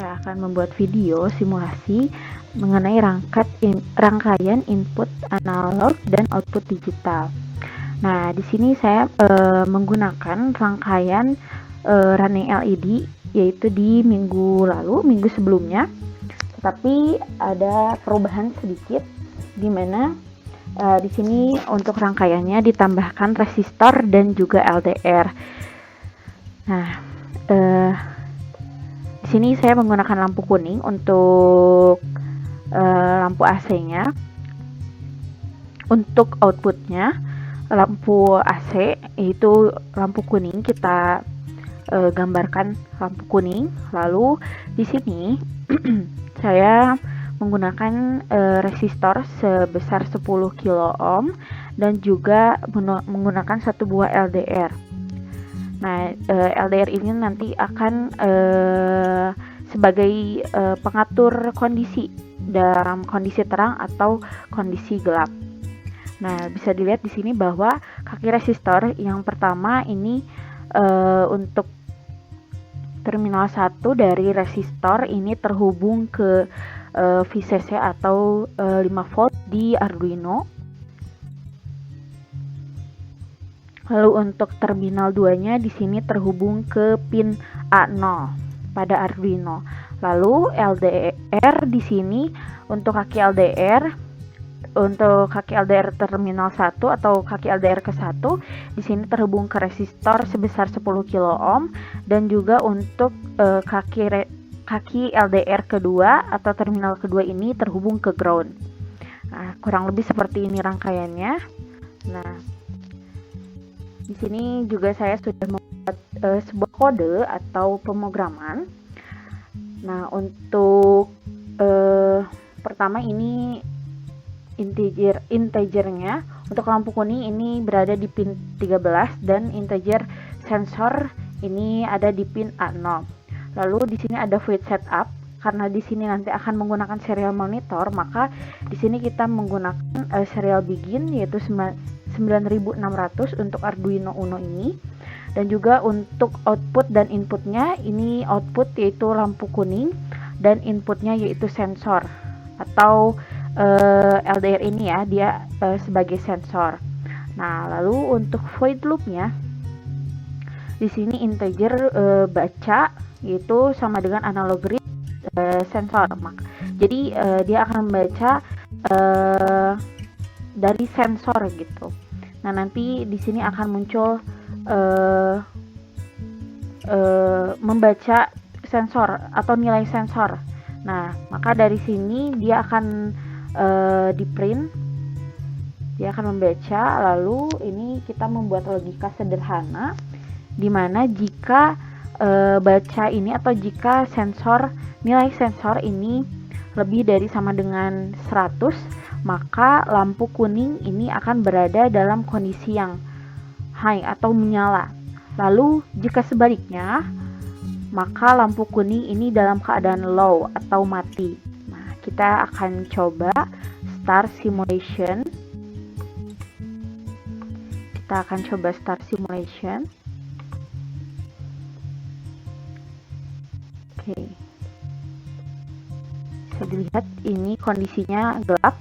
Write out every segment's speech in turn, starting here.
saya akan membuat video simulasi mengenai rangkaian input analog dan output digital. Nah, di sini saya menggunakan rangkaian running LED, yaitu di minggu sebelumnya. Tetapi ada perubahan sedikit, di mana di sini untuk rangkaiannya ditambahkan resistor dan juga LDR. Nah, di sini saya menggunakan lampu kuning untuk lampu AC-nya. Untuk outputnya, lampu AC itu lampu kuning, kita gambarkan lampu kuning. Lalu di sini saya menggunakan resistor sebesar 10 kilo ohm dan juga menggunakan satu buah LDR. Nah, LDR ini nanti akan sebagai pengatur kondisi dalam kondisi terang atau kondisi gelap. Nah, bisa dilihat di sini bahwa kaki resistor yang pertama ini untuk terminal 1 dari resistor ini terhubung ke VCC atau 5 volt di Arduino. Lalu untuk terminal 2-nya di sini terhubung ke pin A0 pada Arduino. Lalu LDR di sini untuk kaki LDR terminal 1 atau kaki LDR ke-1 di sini terhubung ke resistor sebesar 10 kilo ohm, dan juga untuk kaki LDR kedua atau terminal kedua ini terhubung ke ground. Nah, kurang lebih seperti ini rangkaiannya. Nah, di sini juga saya sudah membuat sebuah kode atau pemrograman. Nah, untuk pertama ini integernya. Untuk lampu kuning ini berada di pin 13 dan integer sensor ini ada di pin A0. Lalu di sini ada void setup. Karena di sini nanti akan menggunakan serial monitor, maka di sini kita menggunakan serial begin, yaitu 9600 untuk Arduino Uno ini. Dan juga untuk output dan inputnya, ini output yaitu lampu kuning dan inputnya yaitu sensor atau LDR ini ya, dia sebagai sensor. Nah, lalu untuk void loopnya di sini integer baca yaitu sama dengan analog read sensor. Jadi dia akan membaca dari sensor gitu. Nah, nanti di sini akan muncul membaca sensor atau nilai sensor. Nah, maka dari sini dia akan di print, dia akan membaca. Lalu ini kita membuat logika sederhana, di mana jika baca ini atau jika nilai sensor ini lebih dari sama dengan 100, maka lampu kuning ini akan berada dalam kondisi yang high atau menyala. Lalu jika sebaliknya, maka lampu kuning ini dalam keadaan low atau mati. Nah, kita akan coba start simulation. Oke. Bisa dilihat ini kondisinya gelap.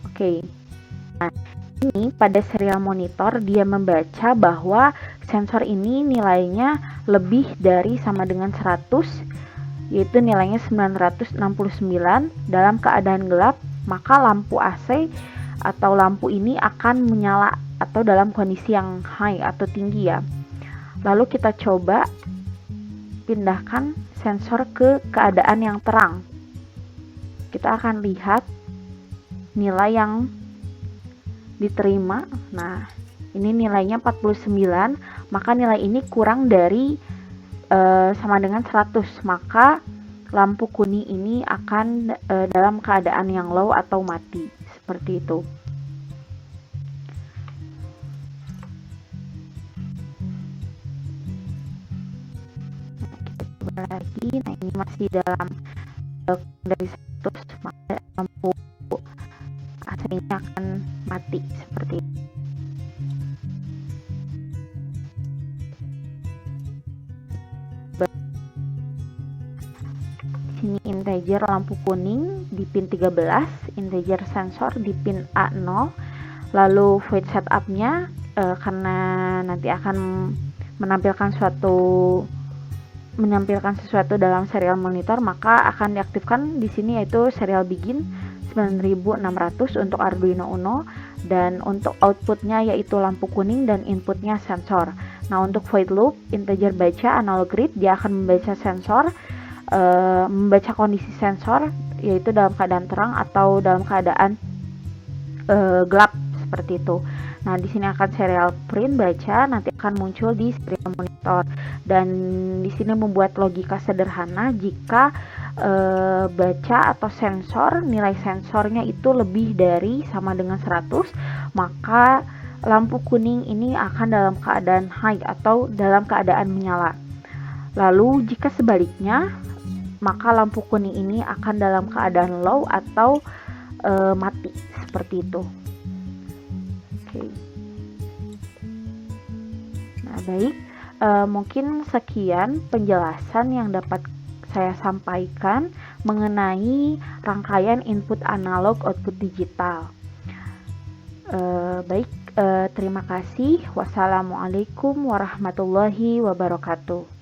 Oke. Nah, ini pada serial monitor dia membaca bahwa sensor ini nilainya lebih dari sama dengan 100, yaitu nilainya 969 dalam keadaan gelap, maka lampu AC atau lampu ini akan menyala atau dalam kondisi yang high atau tinggi ya. Lalu kita coba pindahkan sensor ke keadaan yang terang. Kita akan lihat nilai yang diterima. Nah, ini nilainya 49, maka nilai ini kurang dari sama dengan 100, maka lampu kuning ini akan dalam keadaan yang low atau mati, seperti itu. Kita coba lagi. Nah, ini masih dalam dari 100, maka lampu AC-nya akan mati seperti itu. sini integer lampu kuning di pin 13, integer sensor di pin A0. Lalu void setupnya karena nanti akan menampilkan sesuatu dalam serial monitor, maka akan diaktifkan di sini yaitu serial begin 9600 untuk Arduino Uno, dan untuk outputnya yaitu lampu kuning dan inputnya sensor. Nah, untuk void loop integer baca analog read, dia akan membaca membaca kondisi sensor yaitu dalam keadaan terang atau dalam keadaan gelap seperti itu. Nah, di sini akan serial print baca, nanti akan muncul di serial monitor, dan di sini membuat logika sederhana jika baca atau sensor, nilai sensornya itu lebih dari sama dengan 100, maka lampu kuning ini akan dalam keadaan high atau dalam keadaan menyala. Lalu jika sebaliknya, maka lampu kuning ini akan dalam keadaan low atau mati seperti itu. Oke. Nah, baik, mungkin sekian penjelasan yang dapat saya sampaikan mengenai rangkaian input analog output digital. Baik, terima kasih. Wassalamualaikum warahmatullahi wabarakatuh.